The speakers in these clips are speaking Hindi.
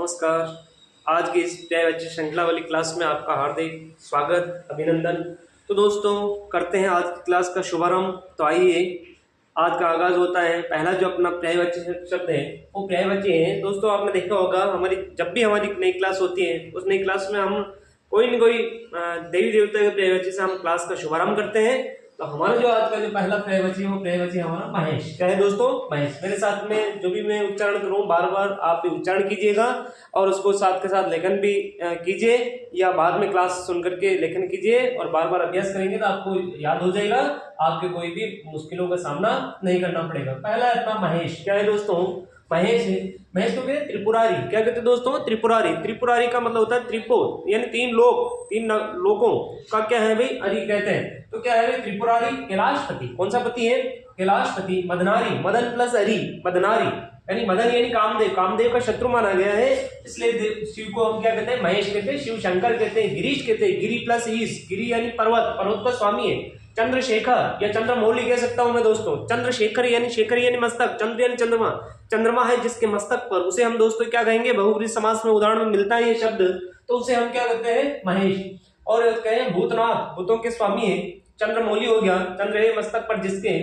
नमस्कार। आज की इस पर्याय वाची श्रृंखला वाली क्लास में आपका हार्दिक स्वागत, अभिनंदन। तो दोस्तों, करते हैं आज की क्लास का शुभारंभ। तो आइए, आज का आगाज होता है। पहला जो अपना पर्यायवाची शब्द है वो पर्यायवाची है। दोस्तों, आपने देखा होगा जब भी हमारी नई क्लास होती है उस नई क्लास में हम कोई न कोई देवी देवता के पर्यायवाची से हम क्लास का शुभारंभ करते हैं। तो हमारा जो आज का जो पहला पर्यायवाची है वो पर्यायवाची हमारा महेश। क्या है दोस्तों? महेश। मेरे साथ में जो भी मैं उच्चारण करूं बार बार आप भी उच्चारण कीजिएगा और उसको साथ के साथ लेखन भी कीजिए, या बाद में क्लास सुन करके लेखन कीजिए और बार बार अभ्यास करेंगे तो आपको याद हो जाएगा। आपके कोई भी मुश्किलों का सामना नहीं करना पड़ेगा। पहला अपना महेश। क्या है दोस्तों? महेश है। महेश को कहते हैं त्रिपुरारी। क्या कहते हैं दोस्तों? त्रिपुरारी। त्रिपुरारी का मतलब होता है त्रिपो, यानी तीन लोगों का क्या है भाई? अरि कहते हैं। तो क्या है भाई? त्रिपुरारी। कैलाशपति। कौन सा पति है? कैलाशपति। मदनारी। मदन प्लस अरि, मदनारी, यानी मदन यानी कामदेव। कामदेव का शत्रु माना गया है, इसलिए शिव को हम क्या कहते हैं? महेश कहते हैं। शिव शंकर कहते हैं। गिरीश कहते हैं। गिरी प्लस ईश। गिरी यानी पर्वत, पर्वत का स्वामी है। चंद्रशेखर या चंद्रमौली कह सकता हूं मैं दोस्तों। चंद्रशेखर यानी शेखर यानी मस्तक, चंद्र यानी चंद्रमा। चंद्रमा है जिसके मस्तक पर, उसे हम दोस्तों क्या कहेंगे? बहुब्रीहि समास में उदाहरण में मिलता है ये शब्द, तो उसे हम क्या कहते हैं? महेश। और कहें भूतनाथ, भूतों के स्वामी है। चंद्रमौली हो गया, चंद्र है मस्तक पर जिसके।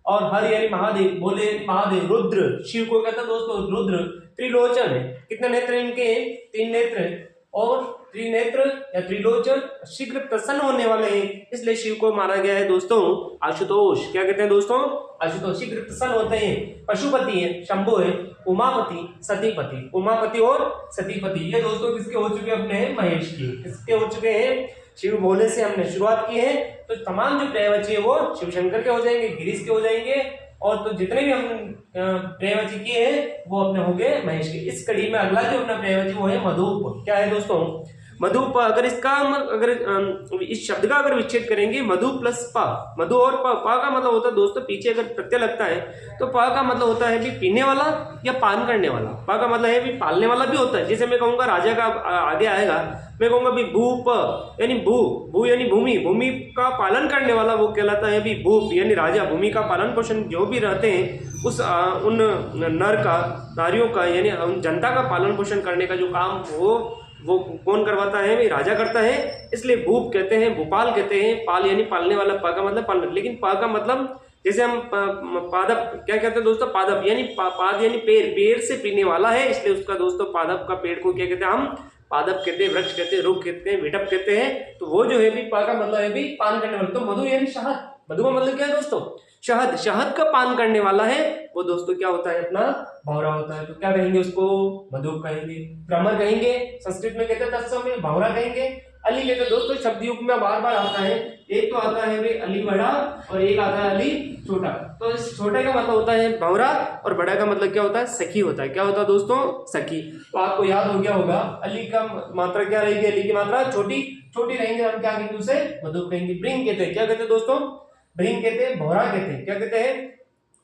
और हर यानी महादेव, बोले महादेव। रुद्र, शिव को कहते हैं दोस्तों रुद्र। त्रिलोचन है। कितने नेत्र इनके? 3 नेत्र। और त्रिनेत्र या त्रिलोचन, शीघ्र प्रसन्न होने वाले हैं, इसलिए शिव को माना गया है दोस्तों आशुतोष। क्या कहते हैं दोस्तों? आशुतोष। शीघ्र प्रसन्न होते हैं। पशुपति है, शंभु है। उमापति, सतीपति। उमापति और सतीपति, ये दोस्तों किसके हो चुके? अपने महेश की। किसके हो चुके हैं? शिव भोले से हमने शुरुआत की है, तो तमाम जो पर्यायवाची है वो शिव शंकर के हो जाएंगे, गिरीश के हो जाएंगे, और तो जितने भी हम पर्यायवाची किए हैं वो अपने हो गए महेश के। इस कड़ी में अगला जो अपना पर्यायवाची वो है मधुप। क्या है दोस्तों? मधुप। अगर इस शब्द का अगर विच्छेद करेंगे, मधु प्लस पा, मधु और पा का मतलब होता है दोस्तों, पीछे अगर प्रत्यय लगता है तो पा का मतलब होता है भी पीने वाला या पान करने वाला। पा का मतलब है भी पालने वाला भी होता है। जैसे मैं कहूंगा राजा का आगे आएगा, मैं कहूंगा भी भूप, यानी भू यानी भूमि, भूमि का पालन करने वाला वो कहलाता है भी भूप, यानी राजा। भूमि का पालन पोषण जो भी रहते हैं उन नर का, नारियों का, यानी उन जनता का पालन पोषण करने का जो काम वो कौन करवाता है? भाई राजा करता है, इसलिए भूप कहते हैं, भूपाल कहते हैं। पाल यानी पालने वाला, पा का मतलब पालन। लेकिन पा का मतलब जैसे हम पादप क्या कहते हैं दोस्तों? पादप यानी पाद यानी पेड़, पेड़ से पीने वाला है, इसलिए उसका दोस्तों पादप का पेड़ को क्या कहते हैं? हम पादप कहते हैं, वृक्ष कहते हैं, रुख कहते हैं, विटप कहते हैं। तो वो जो है भी पा का मतलब है भी पान करने वाला। तो मधु यानी शहद। मधु का मतलब क्या है दोस्तों? शहद। शहद का पान करने वाला है वो दोस्तों क्या होता है? अपना भौरा होता है। तो क्या कहेंगे उसको? मधुप कहेंगे। भ्रमर कहेंगे, संस्कृत में कहते हैं तत्सम में भौरा कहेंगे। अली कहते हैं दोस्तों, शब्द युग में बार बार आता है। एक तो आता है भाई अली बड़ा और एक आता है अली छोटा। तो इस छोटे का मतलब होता है भौरा और बड़ा का मतलब क्या होता है? सखी होता है। क्या होता है दोस्तों? सखी। तो आपको याद हो गया होगा अली का मात्रा क्या रहेगी? अली की मात्रा छोटी रहेंगे, हम क्या कहेंगे? उसे मधुप कहेंगे। ब्रिंग कहते हैं। क्या कहते हैं दोस्तों? ब्रिंग कहते हैं, भौरा कहते हैं। क्या कहते हैं?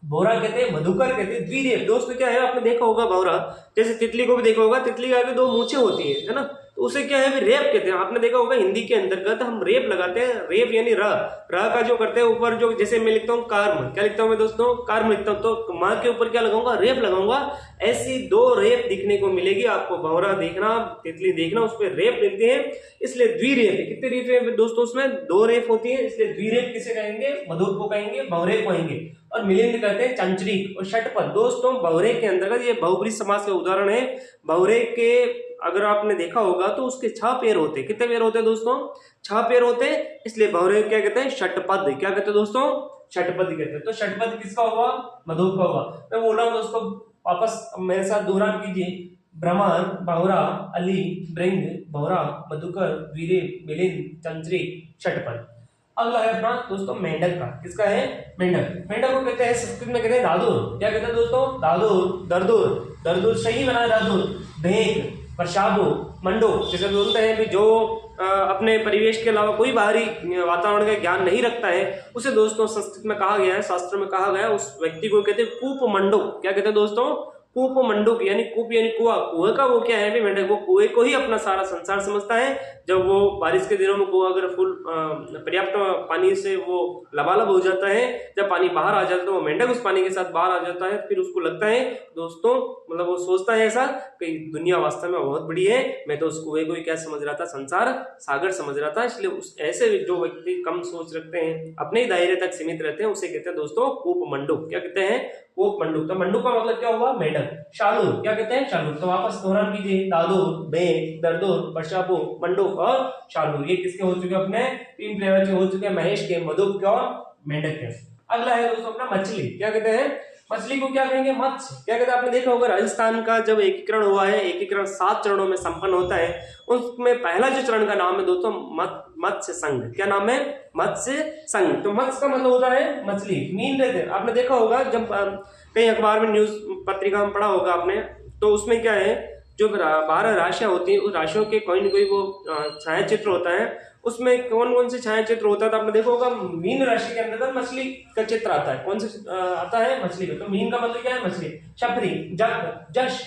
भौरा कहते हैं, मधुकर कहते हैं। द्विरेफ दोस्तों क्या है? आपने देखा होगा भौरा, जैसे तितली को भी देखा होगा, तितली के आगे 2 मूंछें होती है ना, तो उसे क्या है? रेप कहते हैं। आपने देखा होगा हिंदी के अंतर्गत हम रेप लगाते हैं। रेप यानी र का जो करते हैं ऊपर, जो जैसे मैं लिखता हूँ कर्म, क्या लिखता हूँ मैं दोस्तों? कर्म लिखता हूँ, तो माँ के ऊपर क्या लगाऊंगा? रेप लगाऊंगा। ऐसी 2 रेप दिखने को मिलेगी आपको। भौरा देखना, तितली देखना, उस पर रेप मिलते हैं, इसलिए द्विरेफ है। कितने रेप है दोस्तों? उसमें 2 रेप होती है, इसलिए द्विरेप किसे कहेंगे? मधुप को कहेंगे, भौरे को कहेंगे। और मिलिंद कहते हैं चंचरीक और षटपद। दोस्तों भौरे के अंतर्गत ये बहुब्रीहि समास का उदाहरण है। भौरे के अगर आपने देखा होगा तो उसके 6 पैर होते हैं। कितने पैर होते हैं दोस्तों? 6 पैर होते हैं, इसलिए भौरे क्या कहते हैं? षटपद। क्या कहते हैं दोस्तों? षटपद कहते हैं। तो षटपद किसका हुआ? मधुप का हुआ। मैं बोल रहा हूँ दोस्तों, वापस मेरे साथ दोहरान कीजिए। भ्रमर, भौरा, अली, ब्रिंग, भौरा, मधुकर, द्विरेफ, मिलिंद, चंचरीक, षटपद। अगला है अपना दोस्तों मेंढक का। किसका है? मेंढक। मेंढक को कहते हैं, संस्कृत में कहते हैं दादुर। क्या कहते हैं दोस्तों? दादुर, दरदुर, दरदुर सही बना है दादुर। भेक, प्रशाबो, मंडो, जैसे बोलते हैं कि जो अपने परिवेश के अलावा कोई बाहरी वातावरण का ज्ञान नहीं रखता है, उसे दोस्तों संस्कृत में कहा गया है, शास्त्र में कहा गया है, उस व्यक्ति को कहते हैं कूप मंडो। क्या कहते हैं दोस्तों? कूप मंडूक यानी कूप यानी कुआं, कुएं का वो क्या है भी मेंढक, वो कुएं को ही अपना सारा संसार समझता है। जब वो बारिश के दिनों में कुआं अगर फुल पर्याप्त पानी से वो लबालब हो जाता है, जब पानी बाहर आ जाता है तो वो मेंढक उस पानी के साथ बाहर आ जाता है। फिर उसको लगता है दोस्तों, मतलब वो सोचता है ऐसा कि दुनिया वास्तव में बहुत बड़ी है, मैं तो उस कुएं को ही क्या समझ रहा था, संसार सागर समझ रहा था। इसलिए उस ऐसे जो व्यक्ति कम सोच रखते हैं, अपने ही दायरे तक सीमित रहते हैं, उसे कहते हैं दोस्तों कूप मंडूक। क्या कहते हैं? कूप मंडूक। तो मंडूक का मतलब क्या हुआ? मेंढक। शालूर, क्या कहते हैं? शालूर। तो वापस दोहरान कीजिए, दादूर, बेंग, दरदूर, बरशापू, मंडूक और शालूर। ये किसके हो चुके? अपने 3 प्रयोजन हो चुके हैं, महेश के, मधुप के और मेंढक के। अगला है दोस्तों अपना मछली। क्या कहते हैं? मछली को क्या कहेंगे? मत्स्य। क्या कहते हैं? आपने देखा होगा राजस्थान का जब एकीकरण हुआ है, एकीकरण 7 चरणों में संपन्न होता है, उसमें पहला जो चरण का नाम है दोस्तों मत्स्य संघ। क्या नाम है? मत्स्य संघ। तो मत्स्य का मतलब होता है मछली, मीन रहते हैं। आपने देखा होगा जब कहीं अखबार में न्यूज पत्रिका में पढ़ा होगा आपने, तो उसमें क्या है, जो 12 राशियां होती हैं, उस राशियों के कोई न कोई वो छाया चित्र होता है, उसमें कौन कौन से छाया चित्र होता है। तो आपने देखा होगा मीन राशि के अंदर मछली का चित्र आता है। कौन से आता है? मछली का। तो मीन का मतलब क्या है? मछली। छपरी, जख, जश,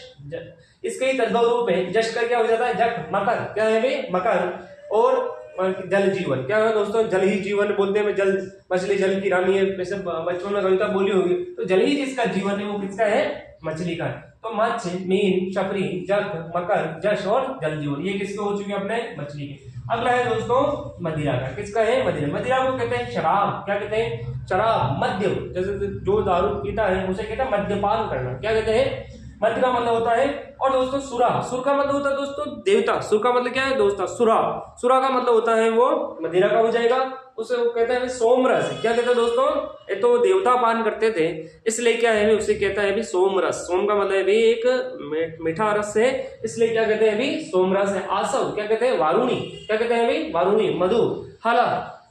इसके ही तद्भव रूप है। जश का क्या हो जाता है? जख। मकर, क्या है भाई? मकर। और जल जीवन, क्या है दोस्तों? जल ही जीवन बोलते हैं। जल, मछली जल की रानी है, वैसे बचपन में कविता बोली होगी। तो जल ही जिसका जीवन है वो किसका है? मछली का है। तो मत्स्य, मीन, छपरी, जख, मकर, जश और जल जीवन, ये किसके हो चुके? अपने मछली के। अगला है दोस्तों मदिरा का। किसका है? मदिरा। मदिरा को कहते हैं शराब। क्या कहते हैं? शराब, मद्य। जैसे जो दारू पीता है उसे कहते हैं मद्यपान करना। क्या कहते हैं? मध्य का मतलब होता है। और दोस्तों सुरा, सुर का मतलब होता है दोस्तों देवता। सुर का मतलब क्या है दोस्तों? सुरा। सुरा का मतलब होता है वो मदिरा का हो जाएगा, उसे वो कहते हैं सोमरस। क्या कहते हैं दोस्तों? ये तो देवता पान करते थे, इसलिए क्या है उसे कहता है भी सोमरस। सोम का मतलब भी एक मीठा रस है, इसलिए क्या कहते हैं भी सोमरस है। आसव, क्या कहते हैं? वारुणी। क्या कहते हैं भी? वारुणी। मधु, हाला।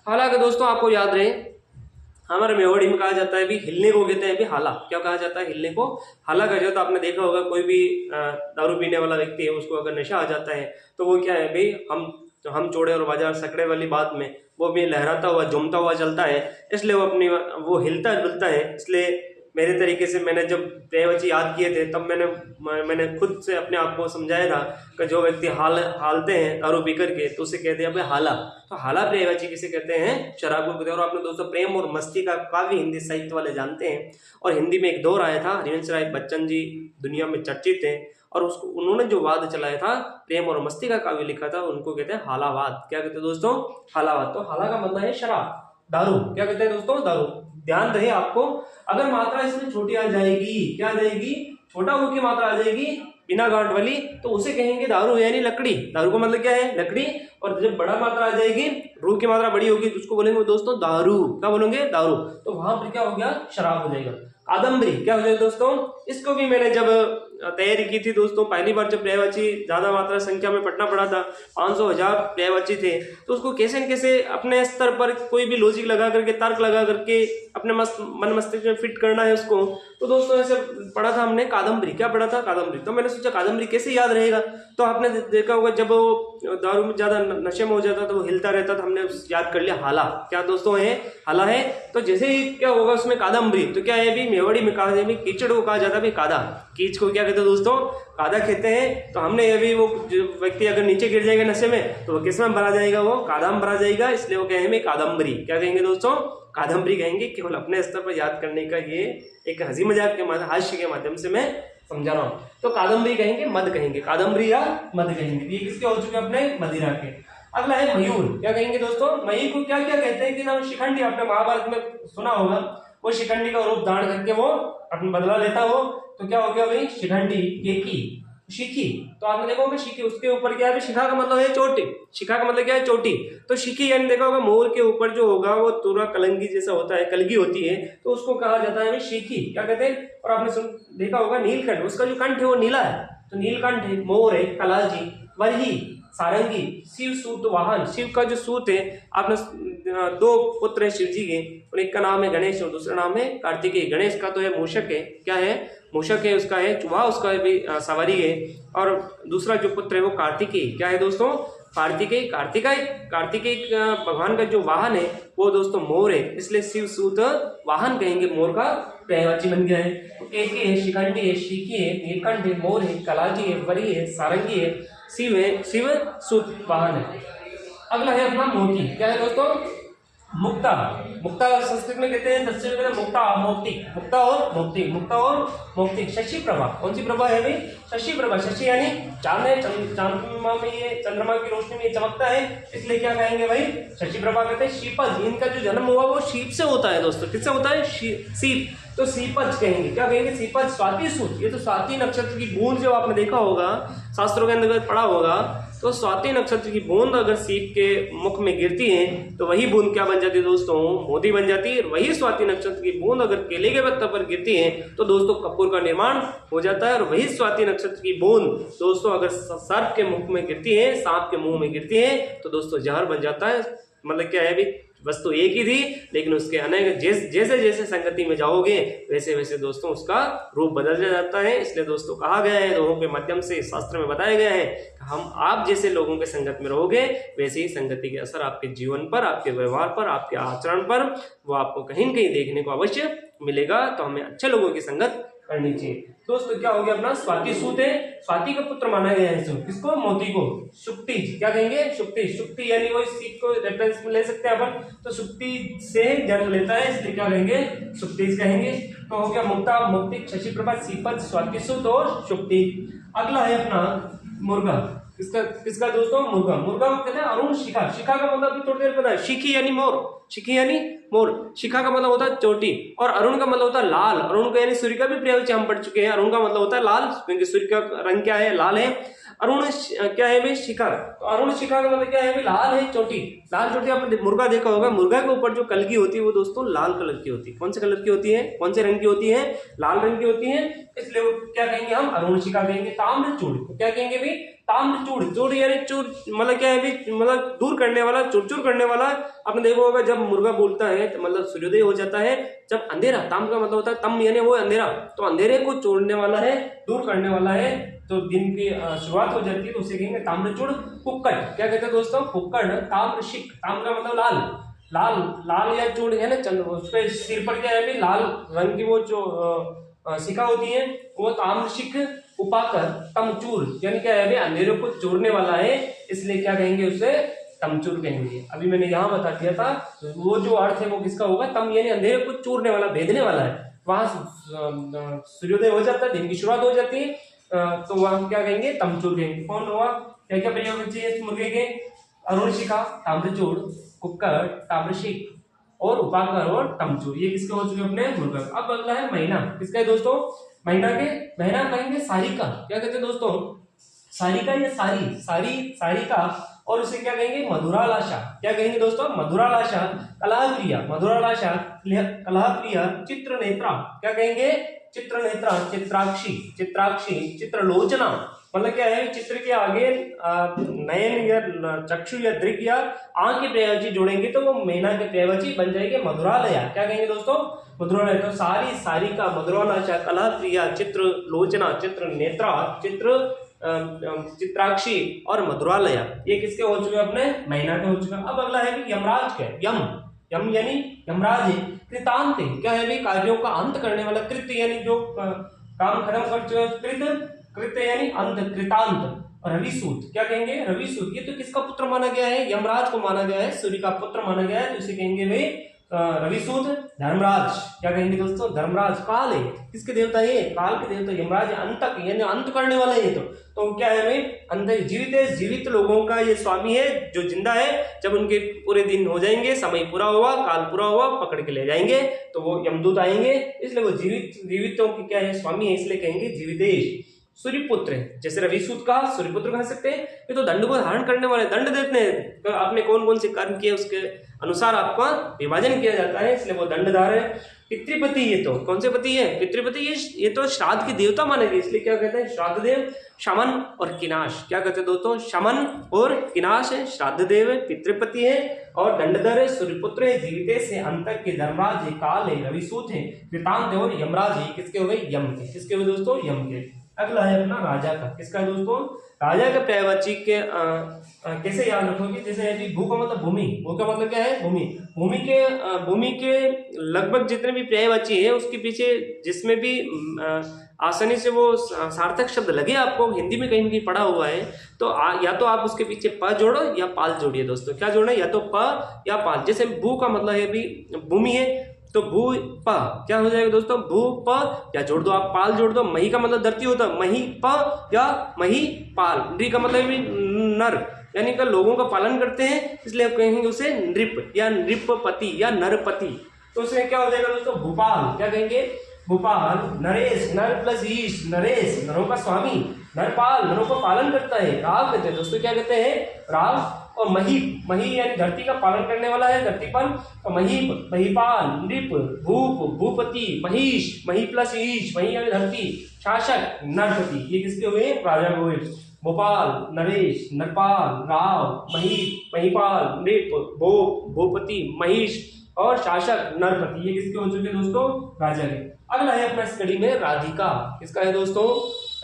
हाला का दोस्तों आपको याद रहे, हमारे मेवाड़ी में कहा जाता है भी हिलने को कहते हैं भी हाला। क्या कहा जाता है? हिलने को हाला कहा जाता है। आपने देखा होगा कोई भी दारू पीने वाला व्यक्ति है, उसको अगर नशा आ जाता है तो वो क्या है भाई, हम चौड़े और बाजार सकड़े वाली बात में वो भी लहराता हुआ झूमता हुआ चलता है, इसलिए वो हिलता डुलता है। इसलिए मेरे तरीके से मैंने जब प्रेयवची याद किए थे तब मैंने खुद से अपने आप को समझाया था कि जो व्यक्ति हालते हैं दारू पी करके तो उसे कहते हैं भाई हाला। तो हाला प्रेयवची किसे कहते हैं? शराब को कहते हैं। और आपने दोस्तों प्रेम और मस्ती का काव्य हिंदी साहित्य वाले जानते हैं, और हिंदी में एक दौर आया था, हरिवंश राय बच्चन जी दुनिया में चर्चित थे, और उसको उन्होंने जो वाद चलाया था, प्रेम और मस्ती का काव्य लिखा था, उनको कहते हैं हालावाद। क्या कहते हैं दोस्तों? हालावाद। तो हाला का मतलब है शराब, दारू। क्या कहते हैं दोस्तों? दारू। ध्यान रहे आपको, अगर मात्रा इसमें छोटी आ जाएगी, क्या आ जाएगी? छोटा ऊ की मात्रा आ जाएगी बिना गांठ वाली, तो उसे कहेंगे दारू यानी लकड़ी। दारू का मतलब क्या है? लकड़ी। और जब बड़ा मात्रा आ जाएगी, रू की मात्रा बड़ी होगी, तो उसको बोलेंगे दोस्तों दारू। क्या बोलेंगे? दारू। तो वहां पर क्या हो गया? शराब हो जाएगा। कादम्बरी क्या हो जाएगा दोस्तों? इसको भी मैंने जब तैयारी की थी दोस्तों, पहली बार जब पर्यायवाची ज्यादा मात्रा संख्या में पढ़ना पड़ा था, 500,000 पर्यायवाची थे, तो उसको कैसे न कैसे अपने स्तर पर कोई भी लॉजिक लगा करके, तर्क लगा करके अपने मन मस्तिष्क में फिट करना है उसको। तो दोस्तों ऐसे पढ़ा था हमने कादम्बरी। क्या पढ़ा था? कादम्बरी। तो मैंने सोचा कादम्बरी कैसे याद रहेगा, तो आपने देखा होगा जब वो दारू में ज्यादा नशे में हो जाता तो वो हिलता रहता, तो हमने याद कर लिया हाला। क्या दोस्तों है? हाला है। तो जैसे ही क्या होगा उसमें कादम्बरी, तो क्या है भी मेवाड़ी में कहा जाए कीचड़ को कहा जाता है कादा। कीच को क्या कहते हैं दोस्तों? कादा कहते हैं। तो हमने अभी वो जो व्यक्ति अगर नीचे गिर जाएगा नशे में तो वो किस में भरा जाएगा? वो कादाम भरा जाएगा, इसलिए वो कहेंगे कादम्बरी। क्या कहेंगे दोस्तों? कादम्बरी कहेंगे। केवल अपने स्तर पर याद करने का ये एक हंसी मजाक के हास्य के माध्यम से मैं समझा रहा हूँ। तो कादम्बरी कहेंगे, मद कहेंगे, कादम्बरी या मद कहेंगे। ये किसके हो चुके अपने? मदिरा के। अगला है मयूर। क्या कहेंगे दोस्तों? मयूर को क्या क्या कहते हैं कि नाम शिखंडी, आपने महाभारत में सुना होगा, वो शिखंडी का रूप धारण करके वो अपना बदला लेता हो, तो क्या हो गया भाई? शिखंडी। केकी, शिखी। तो आपने देखा होगा शिखी, उसके ऊपर क्या है? शिखा का मतलब है चोटी। शिखा का मतलब क्या है? चोटी। तो शिखी यानी देखा होगा मोर के ऊपर जो होगा वो पूरा कलंगी जैसा होता है, कलगी होती है, तो उसको कहा जाता है शिखी। क्या कहते हैं? और आपने देखा होगा नीलकंठ, उसका जो कंठ है वो नीला है, तो नीलकंठ है। मोर है, कलाजी, वरही, सारंगी, शिव सूत वाहन। शिव का जो सूत है, आपने 2 पुत्र है शिव जी के, और एक का नाम है गणेश और दूसरा नाम है कार्तिकेय। गणेश का तो है मूषक है, क्या है? मूषक है, उसका है चूहा, उसका भी सवारी है। और दूसरा जो पुत्र है वो कार्तिकेय। क्या है दोस्तों? कार्तिकेय। भगवान का जो वाहन है वो दोस्तों मोर है, इसलिए शिव सूत वाहन कहेंगे मोर का पर्यायवाची बन गया है। तो एक है, शिखंडी है, शिखी है, नीलकंठ है, मोर है, कलाजी है, वरी है, सारंगी है, शिव है, शिव सूत वाहन है। अगला है अपना मोती। क्या है दोस्तों? मुक्ता। मुक्ता संस्कृत में कहते हैं, दक्षिण में मुक्ता मौक्तिक, मुक्ता और मौक्तिक, मुक्ता और मौक्तिक। शशि प्रभा, कौन सी प्रभा है भाई? शशि प्रभा। शशि यानी चांद है, चंद्रमा में ये, चंद्रमा की रोशनी में ये चमकता है, इसलिए क्या कहेंगे भाई? शशि प्रभा कहते हैं। शीपज, इनका जो जन्म हुआ वो शीप से होता है दोस्तों। किससे होता है? सीप, तो सीपज कहेंगे। क्या कहेंगे? सीपज। स्वाति सूत, ये तो स्वाति नक्षत्र की बूंद जो आपने देखा होगा, शास्त्रों के अंतर्गत पढ़ा होगा, तो स्वाति नक्षत्र की बूंद अगर सीप के मुख में गिरती है तो वही बूंद क्या बन जाती है दोस्तों? मोती बन जाती है। वही स्वाति नक्षत्र की बूंद अगर केले के पत्ते पर गिरती है तो दोस्तों कपूर का निर्माण हो जाता है। और वही स्वाति नक्षत्र की बूंद दोस्तों अगर सर्प के मुख में गिरती है, सांप के मुंह में गिरती है, तो दोस्तों जहर बन जाता है। मतलब क्या है अभी, वस्तु एक ही थी लेकिन उसके अनेक जैसे जैसे संगति में जाओगे वैसे वैसे दोस्तों उसका रूप बदल जाता है। इसलिए दोस्तों कहा गया है, लोगों के माध्यम से शास्त्र में बताया गया है, हम आप जैसे लोगों के संगत में रहोगे वैसे ही संगति के असर आपके जीवन पर, आपके व्यवहार पर, आपके आचरण पर वो आपको कहीं न कहीं देखने को अवश्य मिलेगा। तो हमें अच्छे लोगों की संगत करनी चाहिए। दोस्तों क्या हो गया अपना? स्वाति सूत है, स्वाति का पुत्र माना गया है किसको? मोती को। शुक्ति, क्या कहेंगे? शुक्ति। शुक्ति यानी वो सीप को रेफरेंस में ले सकते हैं अपन, तो शुक्ति से जन्म लेता है, इसलिए क्या कहेंगे? शुक्ति कहेंगे। तो हो गया मुक्ता, मौक्तिक, शशि प्रभा, सीपज, स्वाति सूत और शुक्ति। अगला है अपना मुर्गा। किसका दोस्तों? मुर्गा। मुर्गा को कहते हैं अरुण शिखा। शिखा का मतलब थोड़ी देर पता है, शिखी यानी मोर, शिखी यानी मोर। शिखा का मतलब होता है चोटी, और अरुण का मतलब होता है लाल। अरुण का यानी सूर्य का भी पर्यायवाची हम पढ़ चुके हैं। अरुण का मतलब होता है लाल, क्योंकि सूर्य का रंग क्या है? लाल है। अरुण क्या है भाई? शिखा। तो अरुण शिखा का मतलब क्या है भाई? लाल है चोटी। लाल चोटी आपने मुर्गा देखा होगा, मुर्गा के ऊपर जो कलगी होती है वो दोस्तों लाल कलर की होती है। कौन से कलर की होती है? कौन से रंग की होती है? लाल रंग की होती है, इसलिए वो क्या कहेंगे हम? अरुण शिखा कहेंगे। ताम्रचूड़, क्या कहेंगे भाई? ताम्रचूड़। चूड़ यानी चूड़ मतलब क्या है भाई? मतलब दूर करने वाला, चूर करने वाला। आपने देखा होगा जब मुर्गा बोलता है तो मतलब सूर्योदय हो जाता है, जब अंधेरा, ताम का मतलब होता है तम यानी वो अंधेरा, तो अंधेरे को छोड़ने वाला है, दूर करने वाला है, तो दिन की शुरुआत हो जाती है, तो उसे कहेंगे ताम्रचूड़। कुक्कड़, क्या कहते हैं दोस्तों? कुक्कड़। ताम्रशिक, ताम्र का मतलब लाल, लाल लाल या चूड़ है ना, चंद्र उसके सिर पर क्या है भाई? लाल रंग की वो जो शिखा होती है वो ताम्रशिक। उपाकर, तमचूर यानी क्या है भाई? अंधेरे को चोरने वाला है, इसलिए क्या कहेंगे? उसे तमचूर कहेंगे। अभी मैंने यहाँ बता दिया था, वो जो अर्थ है वो किसका होगा? तम यानी अंधेरे को चूरने वाला, भेदने वाला है। वहां सूर्योदय हो जाता है, दिन की शुरुआत हो जाती है, तो वहां क्या कहेंगे? तमचूर कहेंगे। कौन हुआ? क्या क्या प्रयोग चाहिए मुर्गे के? अरुण शिखा, ताम्रचूड़, कुक्कड़, ताम्रशिक और उपाकर और तमचूर। ये किसके हो चुके अपने? मुर्गा। अब अगला है महीना। किसका है दोस्तों? महीना के। महीना कहेंगे सारिका। क्या कहते हैं दोस्तों? सारिका या सारी, सारिका, और उसे क्या कहेंगे? मधुरालाशा। क्या कहेंगे दोस्तों? मधुरालाशा। कलाप्रिया, मधुरालाशा, कलाप्रिया, चित्रनेत्रा। क्या कहेंगे? चित्रनेत्रा, चित्राक्षी, चित्रलोचना। मतलब क्या है? चित्र के आगे नयन या चक्षु या दृक या आंख के पर्यायवाची जोड़ेंगे तो वो मैना के पर्यायवाची बन जाएंगे मधुरालया। क्या कहेंगे दोस्तों? मधुरालय। तो सारी, सारिका, मधुरालाशा, कलाप्रिया, चित्रलोचना, चित्रनेत्रा, चित्राक्षी और मधुरालया, ये किसके हो चुके अपने? महीना के हो चुके। अब अगला है कि यमराज के। यम यानी यमराज है। कृतांत है, क्या है भाई? कार्यों का अंत करने वाला। कृत यानी जो काम खत्म कर चुके, कृत यानी अंत, कृतांत। रविसूत, क्या कहेंगे? रविसूत। ये तो किसका पुत्र माना गया है? यमराज को माना गया है, सूर्य का पुत्र माना गया है, तो इसे कहेंगे भाई रविसूत। धर्मराज, क्या कहेंगे दोस्तों? धर्मराज। काल है, किसके देवता है? काल के देवता यमराज। अंतक यानी अंत करने वाला है। तो क्या है भाई? अंत जीवित है, जीवित लोगों का ये स्वामी है, जो जिंदा है, जब उनके पूरे दिन हो जाएंगे, समय पूरा हुआ, काल पूरा हुआ, पकड़ के ले जाएंगे, तो वो यमदूत आएंगे, इसलिए वो जीवितों की क्या है? स्वामी है, इसलिए कहेंगे जीवितेश। सूर्यपुत्र है, जैसे रविसूत का सूर्यपुत्र कह सकते हैं। ये तो दंड को धारण करने वाले, दंड देते हैं, तो आपने कौन कौन से कर्म किए उसके अनुसार आपका विभाजन किया जाता है, इसलिए वो दंडधार है। पितृपति, ये तो कौन से पति है? पितृपति। ये तो श्राद्ध के देवता माने गए, इसलिए क्या कहते हैं? श्राद्ध देव। शमन और किनाश, क्या कहते हैं दोस्तों? शमन और किनाश है, श्राद्ध देव है, पितृपति है और दंडधर है, सूर्यपुत्र है, जीवितेश है, अंतक के, धर्मराज है, काल है, रविसूत है, कृतांत है और यमराज है। किसके हो गए? यम के। किसके हुए दोस्तों? यम के। अगला है अपना राजा का। किसका है दोस्तों? राजा का पर्यायवाची के कैसे याद रखोगे? जैसे अभी भू का मतलब भूमि, भू का मतलब क्या है? भूमि। भूमि के लगभग जितने भी पर्यायवाची है उसके पीछे जिसमें भी आसानी से वो सार्थक शब्द लगे, आपको हिंदी में कहीं ना कहीं पढ़ा हुआ है, तो या तो आप उसके पीछे प जोड़ो या पाल जोड़िए दोस्तों। क्या जोड़ना है? या तो प या पाल। जैसे भू का मतलब है अभी भूमि है, तो भू प क्या हो जाएगा दोस्तों? भू प, या जोड़ दो आप पाल जोड़ दो। मही का मतलब धरती होता है, मही प या मही पाल। नृ का मतलब भी नर, यानी कि लोगों का पालन करते हैं, इसलिए आप कहेंगे उसे नृप या नृपपति या नरपति। तो उसमें क्या हो जाएगा दोस्तों? भूपाल। क्या कहेंगे? भूपाल। नरेश, नर प्लस ईश, नरेश नरों का स्वामी। नरपाल, नरों का पालन करता है। राव कहते हैं दोस्तों, क्या कहते हैं? राव। और महीप, मही यानी धरती का पालन करने वाला है, धरती पर। तो महीप, महीपाल, नृप, भूप, भूपति, महिष, मही प्लस ईश, मही यानी धरती, शासक, नरपति। ये किसके हुए? राजा हुए। भोपाल, नरेश, नरपाल, राव, महीप, महीपाल, नृप, भूप, भूपति, महिष और शासक, नरपति। ये किसके हो चुके दोस्तों? राजा के। अगला है अपना इस कड़ी में राधिका। किसका है दोस्तों?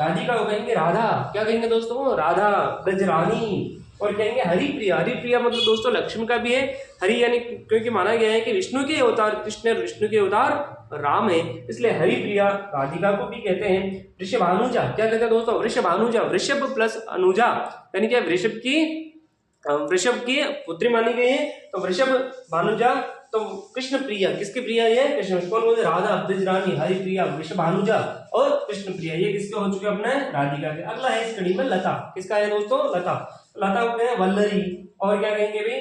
राधिका को कहेंगे राधा। क्या कहेंगे दोस्तों? राधा, ब्रजरानी। और कहेंगे हरिप्रिया। हरिप्रिया मतलब दोस्तों लक्ष्मण का भी है। हरि यानी क्योंकि माना गया है कि विष्णु के अवतार कृष्ण, विष्णु के अवतार राम है, इसलिए हरिप्रिया राधिका को भी कहते हैं। वृषभानुजा। क्या कहते हैं दोस्तों? वृषभानुजा। वृषभ प्लस अनुजा, यानी क्या? वृषभ की पुत्री मानी गई है, तो वृषभ भानुजा। तो कृष्ण प्रिया, किसकी प्रिया? ये कृष्ण। कौन बोलते? राधा, ब्रजरानी, हरिप्रिया, वृषभानुजा और कृष्ण प्रिया। ये किसके हो चुके? अपने राधिका के। अगला है इस कड़ी में लता। किसका है दोस्तों? लता। लता को कहें वल्लरी। और क्या कहेंगे भाई?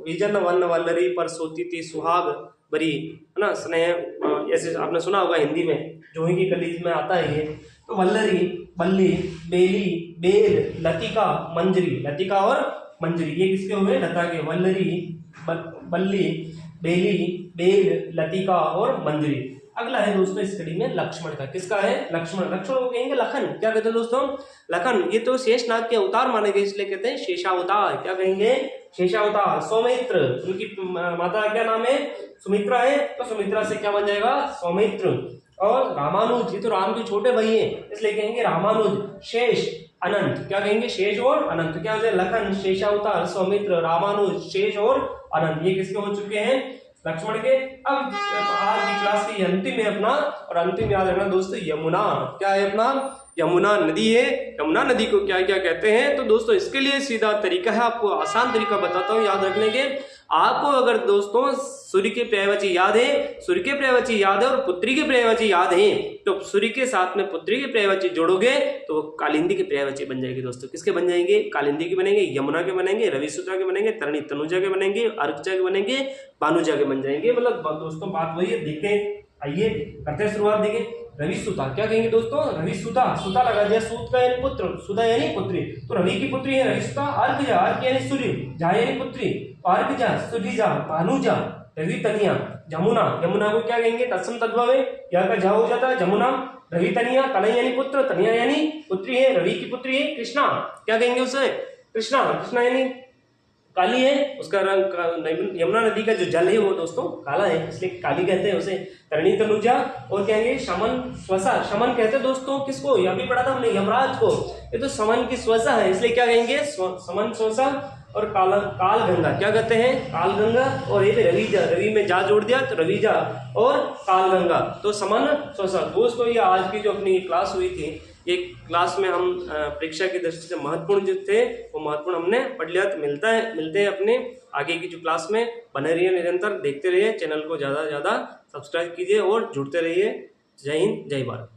विजन वन वल्लरी पर सोती थी सुहाग बरी, है ना, स्नेह। ऐसे आपने सुना होगा हिंदी में, जोही की कलीज में आता है ये। तो वल्लरी, बल्ली, बेली, बेल, लतिका, मंजरी। लतिका और मंजरी ये किसके हुए? लता के। वल्लरी, बल्ली, बेली, बेल, लतिका और मंजरी। अगला है दोस्तों इस कड़ी में लक्ष्मण का। किसका है? लक्ष्मण। लक्ष्मण को कहेंगे लखन। क्या कहते हैं दोस्तों? लखन। ये तो शेषनाग के अवतार माने गए, इसलिए कहते हैं शेषावतार। क्या कहेंगे? शेषावतार। सौमित्र, उनकी माता का क्या नाम है? सुमित्रा है, तो सुमित्रा से क्या बन जाएगा? सौमित्र। और रामानुज, ये तो राम के छोटे भाई हैं, इसलिए कहेंगे रामानुज। शेष, अनंत। क्या कहेंगे? शेष और अनंत। क्या हो जाए? लखन, शेषावतार, सौमित्र, रामानुज, शेष और अनंत। ये किसके हो चुके हैं? लक्ष्मण के। अब आज की क्लास की अंतिम है अपना, और अंतिम याद रखना दोस्तों यमुना। क्या है अपना? यमुना नदी है। यमुना नदी को क्या क्या कहते हैं? तो दोस्तों इसके लिए सीधा तरीका है, आपको आसान तरीका बताता हूँ याद रखने के। आपको अगर दोस्तों सूर्य के पर्यायवाची याद है, सूर्य के पर्यायवाची याद है और पुत्री के पर्यायवाची याद है, तो सूर्य के साथ में पुत्री के पर्यायवाची जोड़ोगे तो कालिंदी के पर्यायवाची बन जाएगी दोस्तों। किसके बन जाएंगे? कालिंदी के बनेंगे, यमुना के बनेंगे, रविसूत्रा के बनेंगे, तरणी तनुजा के बनेंगे, अर्कजा के बनेंगे, भानुजा के बन जाएंगे। मतलब दोस्तों बात वही है। देखते आइए करते हैं शुरुआत। देखिए रविसुता। क्या कहेंगे दोस्तों? रविसुता। सुता लगा दिया, सूत का यानी पुत्र, सुधा यानी पुत्री, तो रवि की पुत्री है रविसुता। अर्कजा, अर्क यानी सूर्य, जा यानी पुत्री, अर्कजा, सूर्यजा, भानुजा, रवि तनिया, जमुना। यमुना को क्या कहेंगे? तत्सम तद्भव है, यहाँ का जा हो जाता है जमुना। रवि तनिया, तनय यानी पुत्र, तनिया यानी पुत्री है, रवि की पुत्री है। कृष्णा, क्या कहेंगे उसे? कृष्णा। कृष्णा यानी काली है, उसका रंग, यमुना नदी का जो जल है वो दोस्तों काला है, इसलिए काली कहते हैं उसे। तरणी तनुजा। और कहेंगे शमन स्वसा। शमन कहते हैं दोस्तों किसको? यह भी पढ़ा था हमने, यमराज को। ये तो समन की स्वसा है, इसलिए क्या कहेंगे? समन स्वसा। और काल गंगा। क्या कहते हैं? काल गंगा। और ये रविजा, रवि में जा जोड़ दिया तो रविजा और काल गंगा, तो समन स्वसा। दोस्तों ये आज की जो अपनी क्लास हुई थी, ये क्लास में हम परीक्षा की दृष्टि से महत्वपूर्ण जो थे वो महत्वपूर्ण हमने पढ़ लिया। तो मिलते हैं अपने आगे की जो क्लास में। बने रहिए, निरंतर देखते रहिए, चैनल को ज़्यादा से ज़्यादा सब्सक्राइब कीजिए और जुड़ते रहिए। जय हिंद, जय भारत।